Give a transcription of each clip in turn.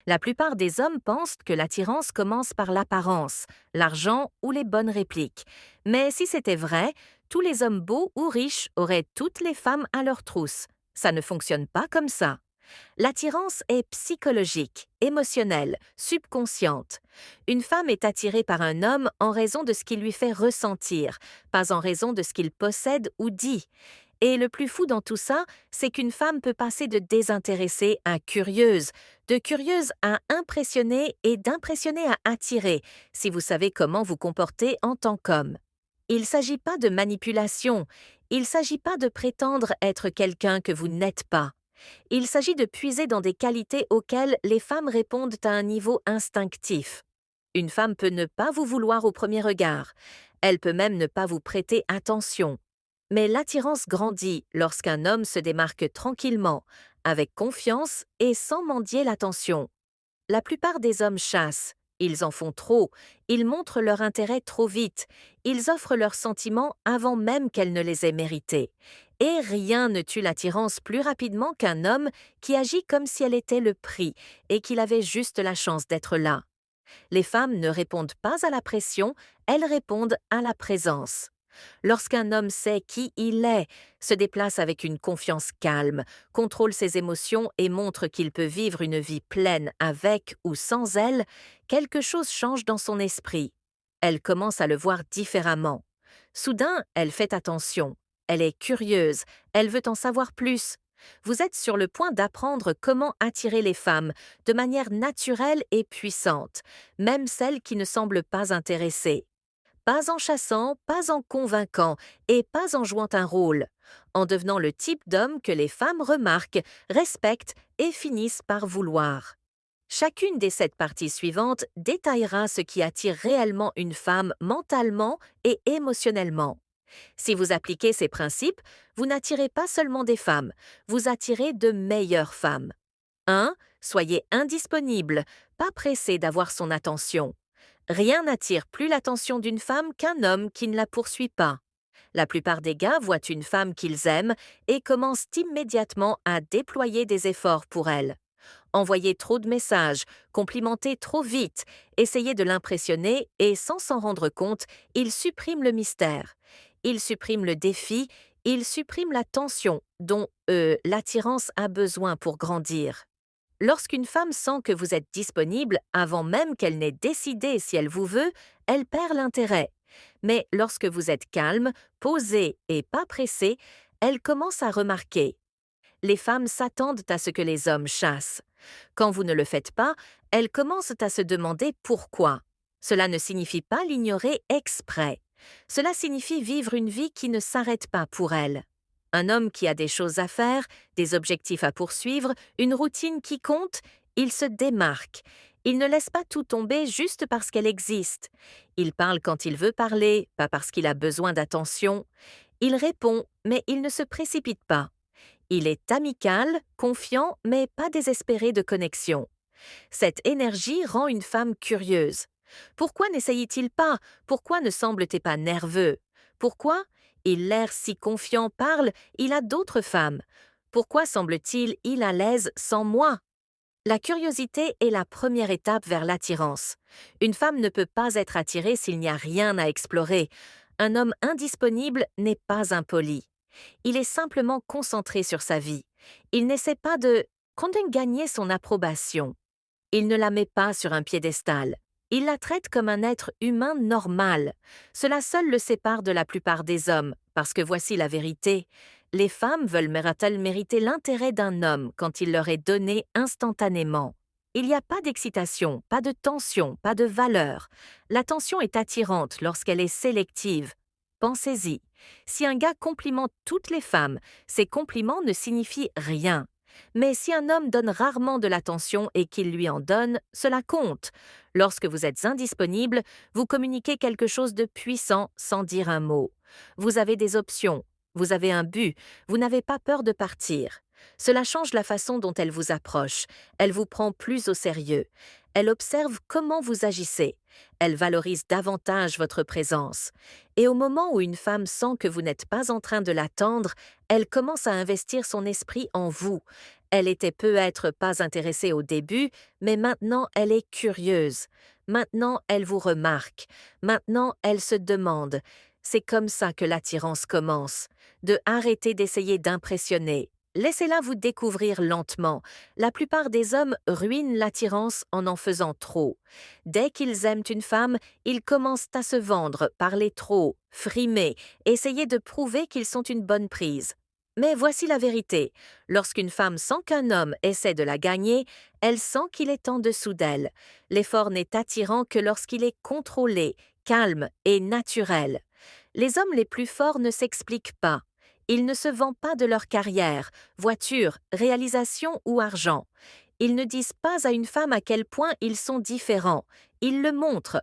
La plupart des hommes pensent que l'attirance commence par l'apparence, l'argent ou les bonnes répliques. Mais si c'était vrai, tous les hommes beaux ou riches auraient toutes les femmes à leur trousse. Ça ne fonctionne pas comme ça. L'attirance est psychologique, émotionnelle, subconsciente. Une femme est attirée par un homme en raison de ce qu'il lui fait ressentir, pas en raison de ce qu'il possède ou dit. Et le plus fou dans tout ça, c'est qu'une femme peut passer de désintéressée à curieuse, de curieuse à impressionnée et d'impressionnée à attirer, si vous savez comment vous comporter en tant qu'homme. Il ne s'agit pas de manipulation, il ne s'agit pas de prétendre être quelqu'un que vous n'êtes pas. Il s'agit de puiser dans des qualités auxquelles les femmes répondent à un niveau instinctif. Une femme peut ne pas vous vouloir au premier regard. Elle peut même ne pas vous prêter attention. Mais l'attirance grandit lorsqu'un homme se démarque tranquillement, avec confiance et sans mendier l'attention. La plupart des hommes chassent. Ils en font trop. Ils montrent leur intérêt trop vite. Ils offrent leurs sentiments avant même qu'elle ne les ait mérités. Et rien ne tue l'attirance plus rapidement qu'un homme qui agit comme si elle était le prix et qu'il avait juste la chance d'être là. Les femmes ne répondent pas à la pression, elles répondent à la présence. Lorsqu'un homme sait qui il est, se déplace avec une confiance calme, contrôle ses émotions et montre qu'il peut vivre une vie pleine avec ou sans elle, quelque chose change dans son esprit. Elle commence à le voir différemment. Soudain, elle fait attention. Elle est curieuse. Elle veut en savoir plus. Vous êtes sur le point d'apprendre comment attirer les femmes de manière naturelle et puissante, même celles qui ne semblent pas intéressées. Pas en chassant, pas en convainquant et pas en jouant un rôle, en devenant le type d'homme que les femmes remarquent, respectent et finissent par vouloir. Chacune des 7 parties suivantes détaillera ce qui attire réellement une femme mentalement et émotionnellement. Si vous appliquez ces principes, vous n'attirez pas seulement des femmes, vous attirez de meilleures femmes. 1. Soyez indisponible, pas pressé d'avoir son attention. Rien n'attire plus l'attention d'une femme qu'un homme qui ne la poursuit pas. La plupart des gars voient une femme qu'ils aiment et commencent immédiatement à déployer des efforts pour elle. Envoyer trop de messages, complimenter trop vite, essayer de l'impressionner et sans s'en rendre compte, ils suppriment le mystère. Ils suppriment le défi, ils suppriment la tension dont, l'attirance a besoin pour grandir. Lorsqu'une femme sent que vous êtes disponible avant même qu'elle n'ait décidé si elle vous veut, elle perd l'intérêt. Mais lorsque vous êtes calme, posé et pas pressé, elle commence à remarquer. Les femmes s'attendent à ce que les hommes chassent. Quand vous ne le faites pas, elles commencent à se demander pourquoi. Cela ne signifie pas l'ignorer exprès. Cela signifie vivre une vie qui ne s'arrête pas pour elles. Un homme qui a des choses à faire, des objectifs à poursuivre, une routine qui compte, il se démarque. Il ne laisse pas tout tomber juste parce qu'elle existe. Il parle quand il veut parler, pas parce qu'il a besoin d'attention. Il répond, mais il ne se précipite pas. Il est amical, confiant, mais pas désespéré de connexion. Cette énergie rend une femme curieuse. Pourquoi n'essayait-il pas? Pourquoi ne semble-t-il pas nerveux? Pourquoi? Il l'air si confiant parle, il a d'autres femmes. Pourquoi semble-t-il à l'aise sans moi? La curiosité est la première étape vers l'attirance. Une femme ne peut pas être attirée s'il n'y a rien à explorer. Un homme indisponible n'est pas impoli. Il est simplement concentré sur sa vie. Il n'essaie pas de gagner son approbation. Il ne la met pas sur un piédestal. Il la traite comme un être humain normal. Cela seul le sépare de la plupart des hommes, parce que voici la vérité. Les femmes veulent mériter l'intérêt d'un homme quand il leur est donné instantanément. Il n'y a pas d'excitation, pas de tension, pas de valeur. L'attention est attirante lorsqu'elle est sélective. Pensez-y. Si un gars complimente toutes les femmes, ces compliments ne signifient rien. Mais si un homme donne rarement de l'attention et qu'il lui en donne, cela compte. Lorsque vous êtes indisponible, vous communiquez quelque chose de puissant sans dire un mot. Vous avez des options, vous avez un but, vous n'avez pas peur de partir. Cela change la façon dont elle vous approche. Elle vous prend plus au sérieux. Elle observe comment vous agissez. Elle valorise davantage votre présence. Et au moment où une femme sent que vous n'êtes pas en train de l'attendre, elle commence à investir son esprit en vous. Elle était peut-être pas intéressée au début, mais maintenant elle est curieuse. Maintenant elle vous remarque. Maintenant elle se demande. C'est comme ça que l'attirance commence. De arrêter d'essayer d'impressionner. Laissez-la vous découvrir lentement. La plupart des hommes ruinent l'attirance en faisant trop. Dès qu'ils aiment une femme, ils commencent à se vendre, parler trop, frimer, essayer de prouver qu'ils sont une bonne prise. Mais voici la vérité. Lorsqu'une femme sent qu'un homme essaie de la gagner, elle sent qu'il est en dessous d'elle. L'effort n'est attirant que lorsqu'il est contrôlé, calme et naturel. Les hommes les plus forts ne s'expliquent pas. Ils ne se vantent pas de leur carrière, voiture, réalisation ou argent. Ils ne disent pas à une femme à quel point ils sont différents. Ils le montrent.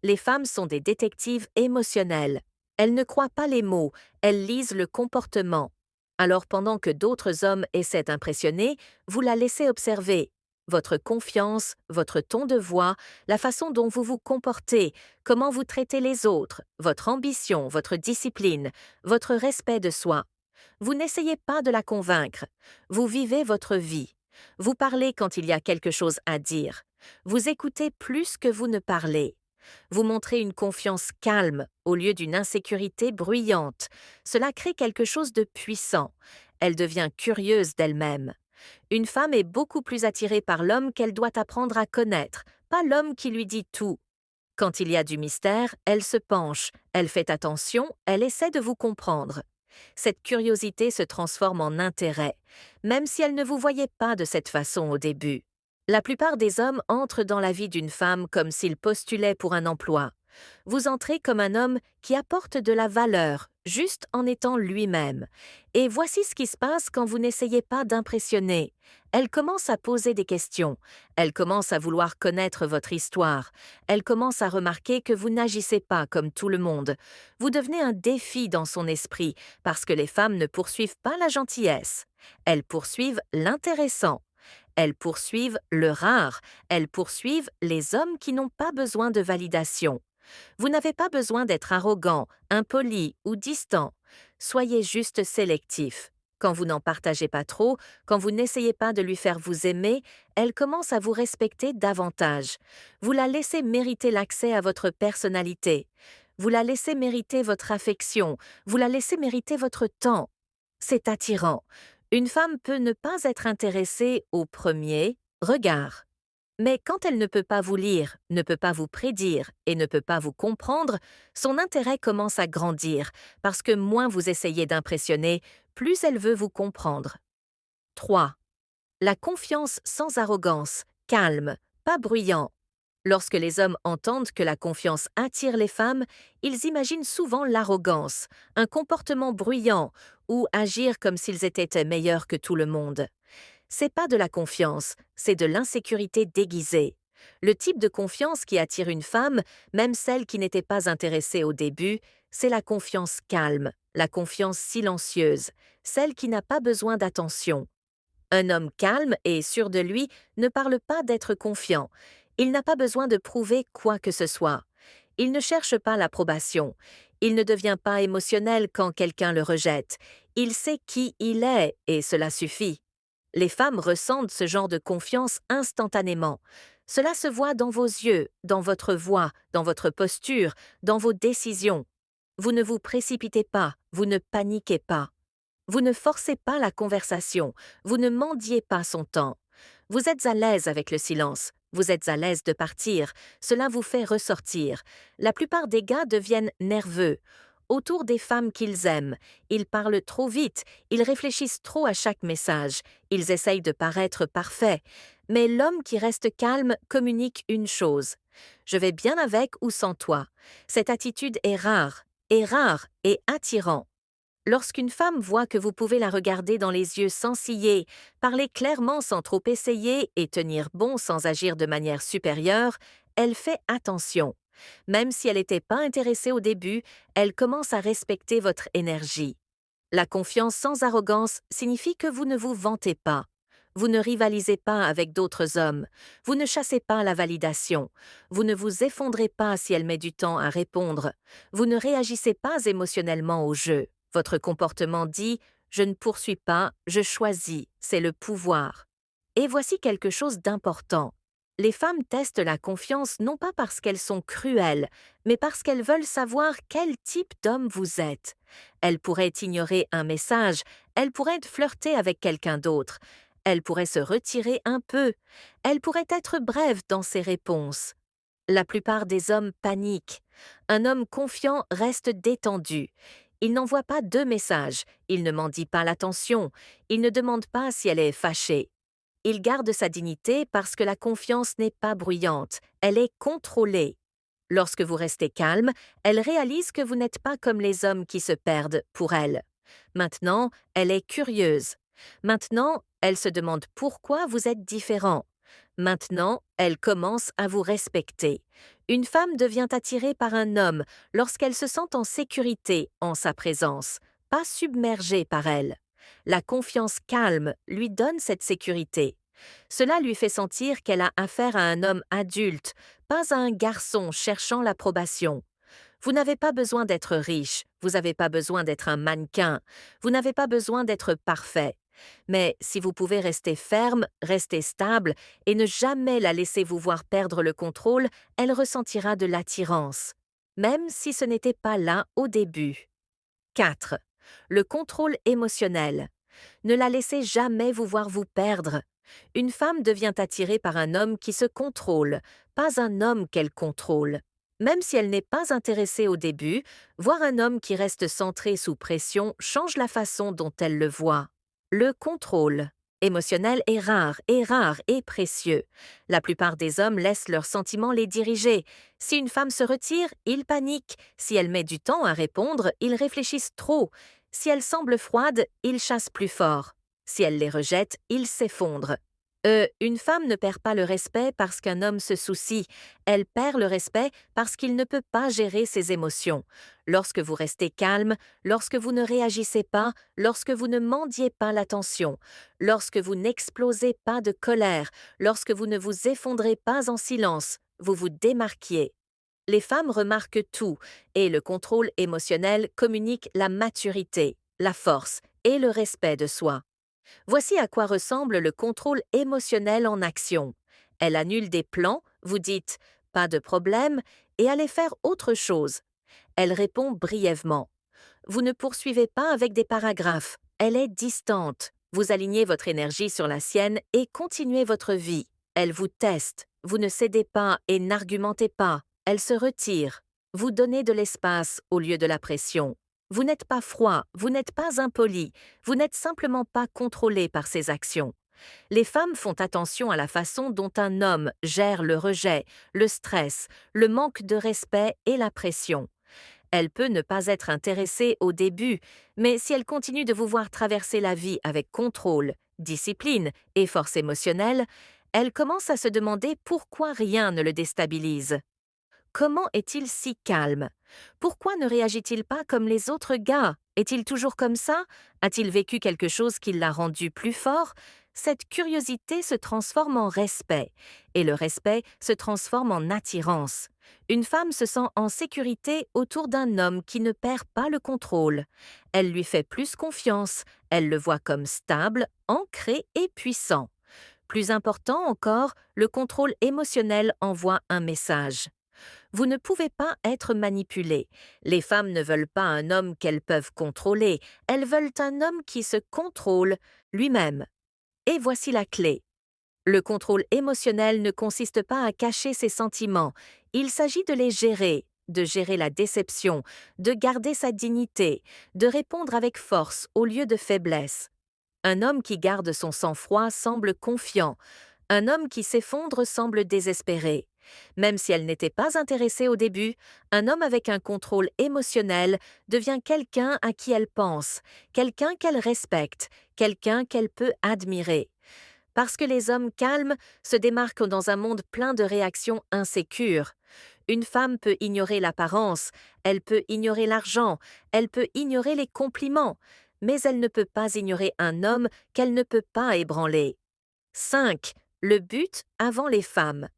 Les femmes sont des détectives émotionnelles. Elles ne croient pas les mots, elles lisent le comportement. Alors pendant que d'autres hommes essaient d'impressionner, vous la laissez observer. Votre confiance, votre ton de voix, la façon dont vous vous comportez, comment vous traitez les autres, votre ambition, votre discipline, votre respect de soi. Vous n'essayez pas de la convaincre. Vous vivez votre vie. Vous parlez quand il y a quelque chose à dire. Vous écoutez plus que vous ne parlez. Vous montrez une confiance calme au lieu d'une insécurité bruyante. Cela crée quelque chose de puissant. Elle devient curieuse d'elle-même. Une femme est beaucoup plus attirée par l'homme qu'elle doit apprendre à connaître, pas l'homme qui lui dit tout. Quand il y a du mystère, elle se penche, elle fait attention, elle essaie de vous comprendre. Cette curiosité se transforme en intérêt, même si elle ne vous voyait pas de cette façon au début. La plupart des hommes entrent dans la vie d'une femme comme s'ils postulaient pour un emploi. Vous entrez comme un homme qui apporte de la valeur, juste en étant lui-même. Et voici ce qui se passe quand vous n'essayez pas d'impressionner. Elle commence à poser des questions. Elle commence à vouloir connaître votre histoire. Elle commence à remarquer que vous n'agissez pas comme tout le monde. Vous devenez un défi dans son esprit, parce que les femmes ne poursuivent pas la gentillesse. Elles poursuivent l'intéressant. Elles poursuivent le rare. Elles poursuivent les hommes qui n'ont pas besoin de validation. Vous n'avez pas besoin d'être arrogant, impoli ou distant. Soyez juste sélectif. Quand vous n'en partagez pas trop, quand vous n'essayez pas de lui faire vous aimer, elle commence à vous respecter davantage. Vous la laissez mériter l'accès à votre personnalité. Vous la laissez mériter votre affection. Vous la laissez mériter votre temps. C'est attirant. Une femme peut ne pas être intéressée au premier regard. Mais quand elle ne peut pas vous lire, ne peut pas vous prédire et ne peut pas vous comprendre, son intérêt commence à grandir, parce que moins vous essayez d'impressionner, plus elle veut vous comprendre. 3. La confiance sans arrogance, calme, pas bruyant. Lorsque les hommes entendent que la confiance attire les femmes, ils imaginent souvent l'arrogance, un comportement bruyant ou agir comme s'ils étaient meilleurs que tout le monde. C'est pas de la confiance, c'est de l'insécurité déguisée. Le type de confiance qui attire une femme, même celle qui n'était pas intéressée au début, c'est la confiance calme, la confiance silencieuse, celle qui n'a pas besoin d'attention. Un homme calme et sûr de lui ne parle pas d'être confiant. Il n'a pas besoin de prouver quoi que ce soit. Il ne cherche pas l'approbation. Il ne devient pas émotionnel quand quelqu'un le rejette. Il sait qui il est et cela suffit. Les femmes ressentent ce genre de confiance instantanément. Cela se voit dans vos yeux, dans votre voix, dans votre posture, dans vos décisions. Vous ne vous précipitez pas, vous ne paniquez pas. Vous ne forcez pas la conversation, vous ne mendiez pas son temps. Vous êtes à l'aise avec le silence, vous êtes à l'aise de partir, cela vous fait ressortir. La plupart des gars deviennent nerveux. Autour des femmes qu'ils aiment, ils parlent trop vite, ils réfléchissent trop à chaque message, ils essayent de paraître parfaits. Mais l'homme qui reste calme communique une chose. Je vais bien avec ou sans toi. Cette attitude est rare et attirant. Lorsqu'une femme voit que vous pouvez la regarder dans les yeux sans ciller, parler clairement sans trop essayer et tenir bon sans agir de manière supérieure, elle fait attention. Même si elle n'était pas intéressée au début, elle commence à respecter votre énergie. La confiance sans arrogance signifie que vous ne vous vantez pas. Vous ne rivalisez pas avec d'autres hommes. Vous ne chassez pas la validation. Vous ne vous effondrez pas si elle met du temps à répondre. Vous ne réagissez pas émotionnellement au jeu. Votre comportement dit « je ne poursuis pas, je choisis, c'est le pouvoir ». Et voici quelque chose d'important. Les femmes testent la confiance non pas parce qu'elles sont cruelles, mais parce qu'elles veulent savoir quel type d'homme vous êtes. Elles pourraient ignorer un message, elles pourraient flirter avec quelqu'un d'autre, elles pourraient se retirer un peu, elles pourraient être brèves dans ses réponses. La plupart des hommes paniquent. Un homme confiant reste détendu. Il n'envoie pas deux messages, il ne mendie pas l'attention, il ne demande pas si elle est fâchée. Il garde sa dignité parce que la confiance n'est pas bruyante, elle est contrôlée. Lorsque vous restez calme, elle réalise que vous n'êtes pas comme les hommes qui se perdent pour elle. Maintenant, elle est curieuse. Maintenant, elle se demande pourquoi vous êtes différent. Maintenant, elle commence à vous respecter. Une femme devient attirée par un homme lorsqu'elle se sent en sécurité en sa présence, pas submergée par elle. La confiance calme lui donne cette sécurité. Cela lui fait sentir qu'elle a affaire à un homme adulte, pas à un garçon cherchant l'approbation. Vous n'avez pas besoin d'être riche, vous n'avez pas besoin d'être un mannequin, vous n'avez pas besoin d'être parfait. Mais si vous pouvez rester ferme, rester stable et ne jamais la laisser vous voir perdre le contrôle, elle ressentira de l'attirance, même si ce n'était pas là au début. 4. Le contrôle émotionnel. Ne la laissez jamais vous voir vous perdre. Une femme devient attirée par un homme qui se contrôle, pas un homme qu'elle contrôle. Même si elle n'est pas intéressée au début, voir un homme qui reste centré sous pression change la façon dont elle le voit. Le contrôle émotionnel est rare et précieux. La plupart des hommes laissent leurs sentiments les diriger. Si une femme se retire, ils paniquent. Si elle met du temps à répondre, ils réfléchissent trop. Si elle semble froide, ils chassent plus fort. Si elle les rejette, ils s'effondrent. Une femme ne perd pas le respect parce qu'un homme se soucie. Elle perd le respect parce qu'il ne peut pas gérer ses émotions. Lorsque vous restez calme, lorsque vous ne réagissez pas, lorsque vous ne mendiez pas l'attention, lorsque vous n'explosez pas de colère, lorsque vous ne vous effondrez pas en silence, vous vous démarquiez. Les femmes remarquent tout, et le contrôle émotionnel communique la maturité, la force et le respect de soi. Voici à quoi ressemble le contrôle émotionnel en action. Elle annule des plans, vous dites « pas de problème » et allez faire autre chose. Elle répond brièvement. Vous ne poursuivez pas avec des paragraphes, elle est distante. Vous alignez votre énergie sur la sienne et continuez votre vie. Elle vous teste, vous ne cédez pas et n'argumentez pas, elle se retire. Vous donnez de l'espace au lieu de la pression. Vous n'êtes pas froid, vous n'êtes pas impoli, vous n'êtes simplement pas contrôlé par ses actions. Les femmes font attention à la façon dont un homme gère le rejet, le stress, le manque de respect et la pression. Elle peut ne pas être intéressée au début, mais si elle continue de vous voir traverser la vie avec contrôle, discipline et force émotionnelle, elle commence à se demander pourquoi rien ne le déstabilise. Comment est-il si calme? Pourquoi ne réagit-il pas comme les autres gars? Est-il toujours comme ça? A-t-il vécu quelque chose qui l'a rendu plus fort? Cette curiosité se transforme en respect, et le respect se transforme en attirance. Une femme se sent en sécurité autour d'un homme qui ne perd pas le contrôle. Elle lui fait plus confiance, elle le voit comme stable, ancré et puissant. Plus important encore, le contrôle émotionnel envoie un message. Vous ne pouvez pas être manipulé. Les femmes ne veulent pas un homme qu'elles peuvent contrôler, elles veulent un homme qui se contrôle lui-même. Et voici la clé. Le contrôle émotionnel ne consiste pas à cacher ses sentiments, il s'agit de gérer la déception, de garder sa dignité, de répondre avec force au lieu de faiblesse. Un homme qui garde son sang-froid semble confiant, un homme qui s'effondre semble désespéré. Même si elle n'était pas intéressée au début, un homme avec un contrôle émotionnel devient quelqu'un à qui elle pense, quelqu'un qu'elle respecte, quelqu'un qu'elle peut admirer. Parce que les hommes calmes se démarquent dans un monde plein de réactions insécures. Une femme peut ignorer l'apparence, elle peut ignorer l'argent, elle peut ignorer les compliments, mais elle ne peut pas ignorer un homme qu'elle ne peut pas ébranler. 5. Le but avant les femmes.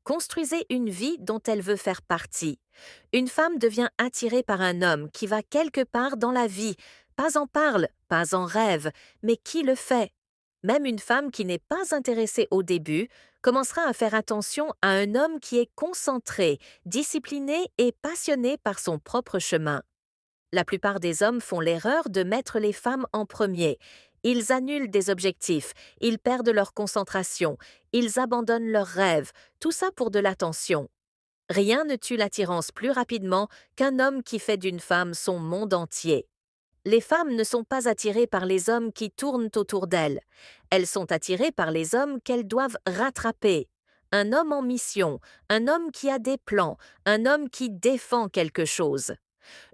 Construisez une vie dont elle veut faire partie. Une femme devient attirée par un homme qui va quelque part dans la vie, pas en parle, pas en rêve, mais qui le fait. Même une femme qui n'est pas intéressée au début commencera à faire attention à un homme qui est concentré, discipliné et passionné par son propre chemin. La plupart des hommes font l'erreur de mettre les femmes en premier. Ils annulent des objectifs, ils perdent leur concentration, ils abandonnent leurs rêves, tout ça pour de l'attention. Rien ne tue l'attirance plus rapidement qu'un homme qui fait d'une femme son monde entier. Les femmes ne sont pas attirées par les hommes qui tournent autour d'elles. Elles sont attirées par les hommes qu'elles doivent rattraper. Un homme en mission, un homme qui a des plans, un homme qui défend quelque chose.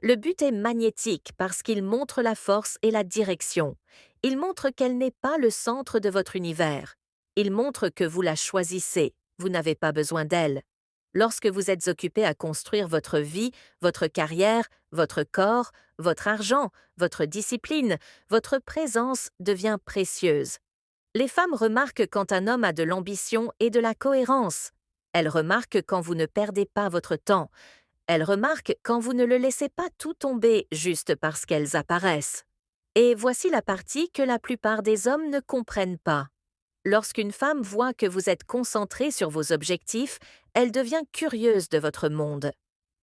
Le but est magnétique parce qu'il montre la force et la direction. Il montre qu'elle n'est pas le centre de votre univers. Il montre que vous la choisissez, vous n'avez pas besoin d'elle. Lorsque vous êtes occupé à construire votre vie, votre carrière, votre corps, votre argent, votre discipline, votre présence devient précieuse. Les femmes remarquent quand un homme a de l'ambition et de la cohérence. Elles remarquent quand vous ne perdez pas votre temps. Elles remarquent quand vous ne le laissez pas tout tomber juste parce qu'elles apparaissent. Et voici la partie que la plupart des hommes ne comprennent pas. Lorsqu'une femme voit que vous êtes concentré sur vos objectifs, elle devient curieuse de votre monde.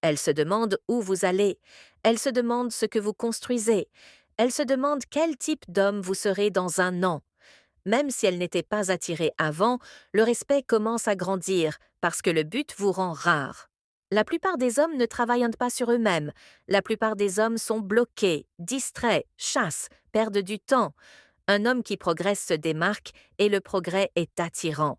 Elle se demande où vous allez, elle se demande ce que vous construisez, elle se demande quel type d'homme vous serez dans un an. Même si elle n'était pas attirée avant, le respect commence à grandir parce que le but vous rend rare. La plupart des hommes ne travaillent pas sur eux-mêmes. La plupart des hommes sont bloqués, distraits, chassent, perdent du temps. Un homme qui progresse se démarque et le progrès est attirant.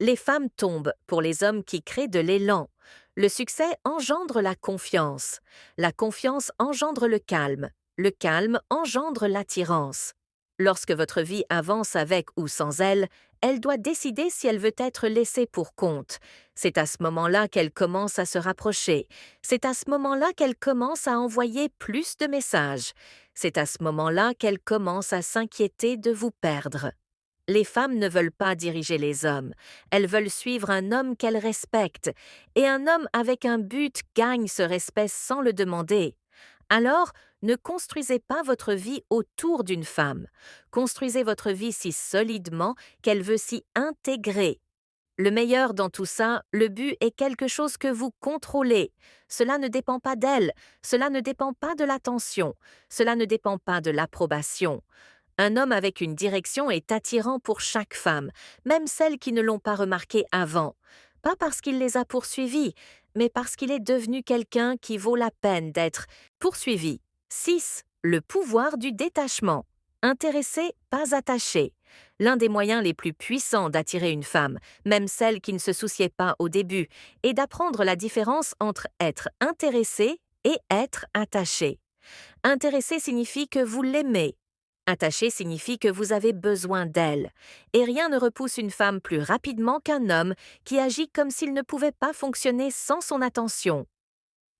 Les femmes tombent pour les hommes qui créent de l'élan. Le succès engendre la confiance. La confiance engendre le calme. Le calme engendre l'attirance. Lorsque votre vie avance avec ou sans elle, elle doit décider si elle veut être laissée pour compte. C'est à ce moment-là qu'elle commence à se rapprocher. C'est à ce moment-là qu'elle commence à envoyer plus de messages. C'est à ce moment-là qu'elle commence à s'inquiéter de vous perdre. Les femmes ne veulent pas diriger les hommes. Elles veulent suivre un homme qu'elles respectent. Et un homme avec un but gagne ce respect sans le demander. Alors, ne construisez pas votre vie autour d'une femme. Construisez votre vie si solidement qu'elle veut s'y intégrer. Le meilleur dans tout ça, le but est quelque chose que vous contrôlez. Cela ne dépend pas d'elle, cela ne dépend pas de l'attention, cela ne dépend pas de l'approbation. Un homme avec une direction est attirant pour chaque femme, même celles qui ne l'ont pas remarqué avant. Pas parce qu'il les a poursuivies, mais parce qu'il est devenu quelqu'un qui vaut la peine d'être poursuivi. 6. Le pouvoir du détachement. Intéressé, pas attaché. L'un des moyens les plus puissants d'attirer une femme, même celle qui ne se souciait pas au début, est d'apprendre la différence entre être intéressé et être attaché. Intéressé signifie que vous l'aimez. Attaché signifie que vous avez besoin d'elle. Et rien ne repousse une femme plus rapidement qu'un homme qui agit comme s'il ne pouvait pas fonctionner sans son attention.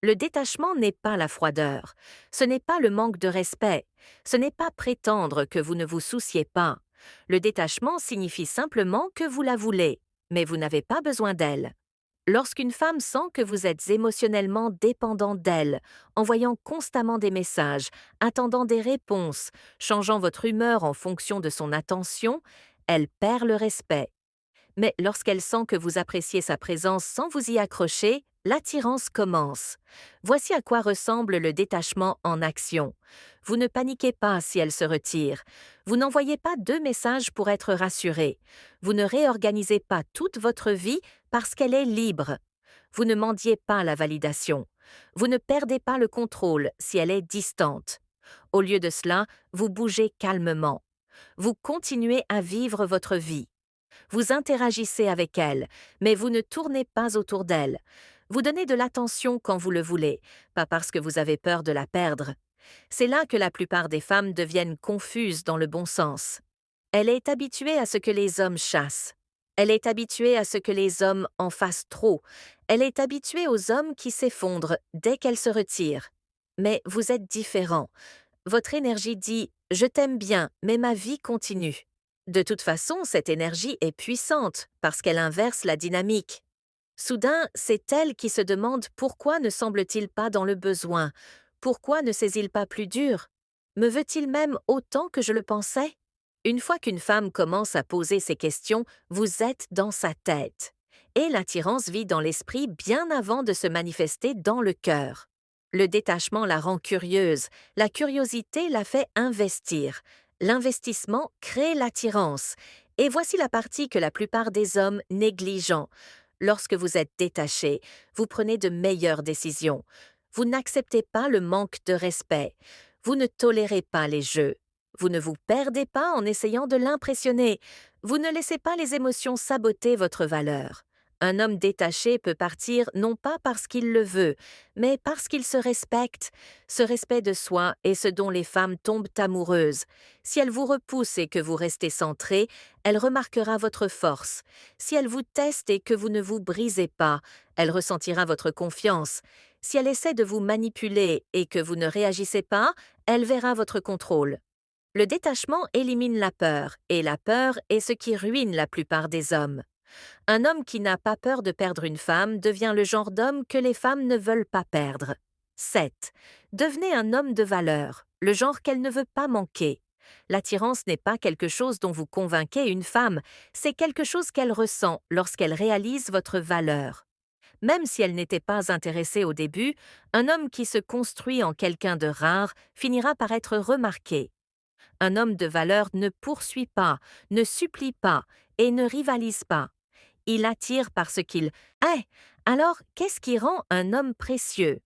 Le détachement n'est pas la froideur. Ce n'est pas le manque de respect. Ce n'est pas prétendre que vous ne vous souciez pas. Le détachement signifie simplement que vous la voulez, mais vous n'avez pas besoin d'elle. Lorsqu'une femme sent que vous êtes émotionnellement dépendant d'elle, envoyant constamment des messages, attendant des réponses, changeant votre humeur en fonction de son attention, elle perd le respect. Mais lorsqu'elle sent que vous appréciez sa présence sans vous y accrocher, l'attirance commence. Voici à quoi ressemble le détachement en action. Vous ne paniquez pas si elle se retire. Vous n'envoyez pas 2 messages pour être rassuré. Vous ne réorganisez pas toute votre vie parce qu'elle est libre. Vous ne mendiez pas la validation. Vous ne perdez pas le contrôle si elle est distante. Au lieu de cela, vous bougez calmement. Vous continuez à vivre votre vie. Vous interagissez avec elle, mais vous ne tournez pas autour d'elle. Vous donnez de l'attention quand vous le voulez, pas parce que vous avez peur de la perdre. C'est là que la plupart des femmes deviennent confuses dans le bon sens. Elle est habituée à ce que les hommes chassent. Elle est habituée à ce que les hommes en fassent trop. Elle est habituée aux hommes qui s'effondrent dès qu'elle se retire. Mais vous êtes différent. Votre énergie dit Je t'aime bien, mais ma vie continue. De toute façon, cette énergie est puissante parce qu'elle inverse la dynamique. Soudain, c'est elle qui se demande pourquoi ne semble-t-il pas dans le besoin? Pourquoi ne sait-il pas plus dur? Me veut-il même autant que je le pensais? Une fois qu'une femme commence à poser ces questions, vous êtes dans sa tête. Et l'attirance vit dans l'esprit bien avant de se manifester dans le cœur. Le détachement la rend curieuse, la curiosité la fait investir. L'investissement crée l'attirance. Et voici la partie que la plupart des hommes négligent. Lorsque vous êtes détaché, vous prenez de meilleures décisions. Vous n'acceptez pas le manque de respect. Vous ne tolérez pas les jeux. Vous ne vous perdez pas en essayant de l'impressionner. Vous ne laissez pas les émotions saboter votre valeur. Un homme détaché peut partir non pas parce qu'il le veut, mais parce qu'il se respecte. Ce respect de soi est ce dont les femmes tombent amoureuses. Si elle vous repousse et que vous restez centré, elle remarquera votre force. Si elle vous teste et que vous ne vous brisez pas, elle ressentira votre confiance. Si elle essaie de vous manipuler et que vous ne réagissez pas, elle verra votre contrôle. Le détachement élimine la peur, et la peur est ce qui ruine la plupart des hommes. Un homme qui n'a pas peur de perdre une femme devient le genre d'homme que les femmes ne veulent pas perdre. 7. Devenez un homme de valeur, le genre qu'elle ne veut pas manquer. L'attirance n'est pas quelque chose dont vous convainquez une femme, c'est quelque chose qu'elle ressent lorsqu'elle réalise votre valeur. Même si elle n'était pas intéressée au début, un homme qui se construit en quelqu'un de rare finira par être remarqué. Un homme de valeur ne poursuit pas, ne supplie pas et ne rivalise pas. Il attire parce qu'il est. Alors, qu'est-ce qui rend un homme précieux?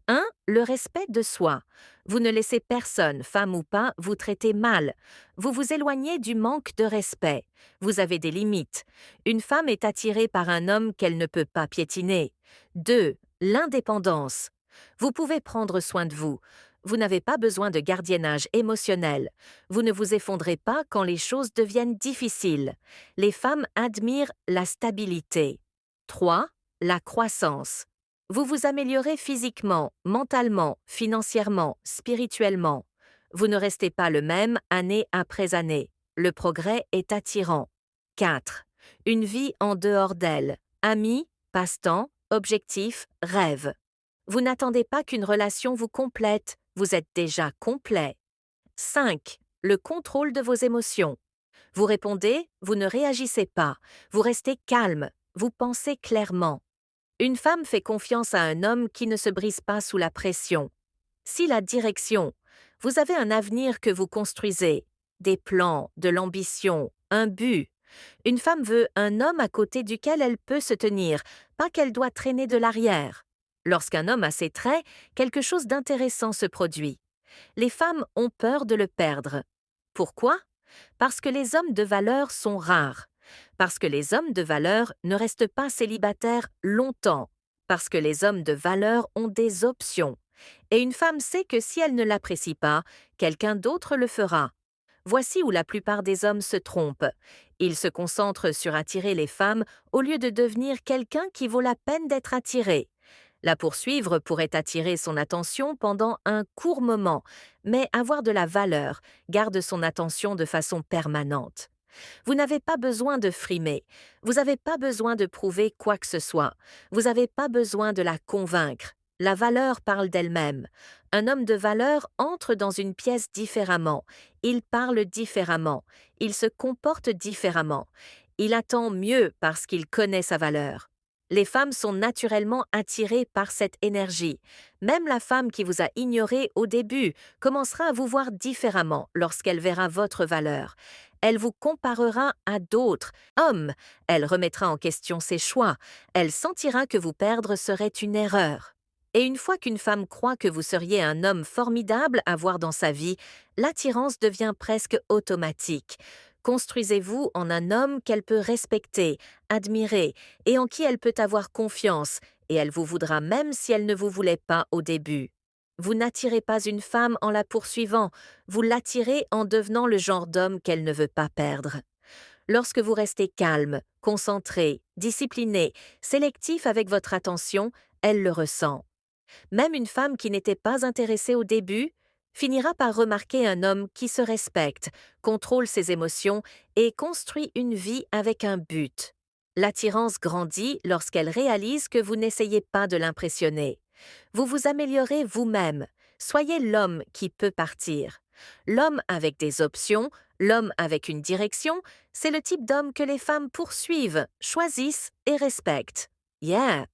1. Le respect de soi. Vous ne laissez personne, femme ou pas, vous traiter mal. Vous vous éloignez du manque de respect. Vous avez des limites. Une femme est attirée par un homme qu'elle ne peut pas piétiner. 2. L'indépendance. Vous pouvez prendre soin de vous. Vous n'avez pas besoin de gardiennage émotionnel. Vous ne vous effondrez pas quand les choses deviennent difficiles. Les femmes admirent la stabilité. 3. La croissance. Vous vous améliorez physiquement, mentalement, financièrement, spirituellement. Vous ne restez pas le même année après année. Le progrès est attirant. 4. Une vie en dehors d'elle. Amis, passe-temps, objectifs, rêves. Vous n'attendez pas qu'une relation vous complète, vous êtes déjà complet. 5. Le contrôle de vos émotions. Vous répondez, vous ne réagissez pas, vous restez calme, vous pensez clairement. Une femme fait confiance à un homme qui ne se brise pas sous la pression. Si la direction, vous avez un avenir que vous construisez, des plans, de l'ambition, un but. Une femme veut un homme à côté duquel elle peut se tenir, pas qu'elle doit traîner de l'arrière. Lorsqu'un homme a ses traits, quelque chose d'intéressant se produit. Les femmes ont peur de le perdre. Pourquoi? Parce que les hommes de valeur sont rares. Parce que les hommes de valeur ne restent pas célibataires longtemps. Parce que les hommes de valeur ont des options. Et une femme sait que si elle ne l'apprécie pas, quelqu'un d'autre le fera. Voici où la plupart des hommes se trompent. Ils se concentrent sur attirer les femmes au lieu de devenir quelqu'un qui vaut la peine d'être attiré. La poursuivre pourrait attirer son attention pendant un court moment, mais avoir de la valeur garde son attention de façon permanente. Vous n'avez pas besoin de frimer, vous n'avez pas besoin de prouver quoi que ce soit, vous n'avez pas besoin de la convaincre. La valeur parle d'elle-même. Un homme de valeur entre dans une pièce différemment, il parle différemment, il se comporte différemment, il attend mieux parce qu'il connaît sa valeur. Les femmes sont naturellement attirées par cette énergie. Même la femme qui vous a ignoré au début commencera à vous voir différemment lorsqu'elle verra votre valeur. Elle vous comparera à d'autres hommes. Elle remettra en question ses choix. Elle sentira que vous perdre serait une erreur. Et une fois qu'une femme croit que vous seriez un homme formidable à voir dans sa vie, l'attirance devient presque automatique. Construisez-vous en un homme qu'elle peut respecter, admirer et en qui elle peut avoir confiance, et elle vous voudra même si elle ne vous voulait pas au début. Vous n'attirez pas une femme en la poursuivant, vous l'attirez en devenant le genre d'homme qu'elle ne veut pas perdre. Lorsque vous restez calme, concentré, discipliné, sélectif avec votre attention, elle le ressent. Même une femme qui n'était pas intéressée au début finira par remarquer un homme qui se respecte, contrôle ses émotions et construit une vie avec un but. L'attirance grandit lorsqu'elle réalise que vous n'essayez pas de l'impressionner. Vous vous améliorez vous-même. Soyez l'homme qui peut partir. L'homme avec des options, l'homme avec une direction, c'est le type d'homme que les femmes poursuivent, choisissent et respectent. Yeah!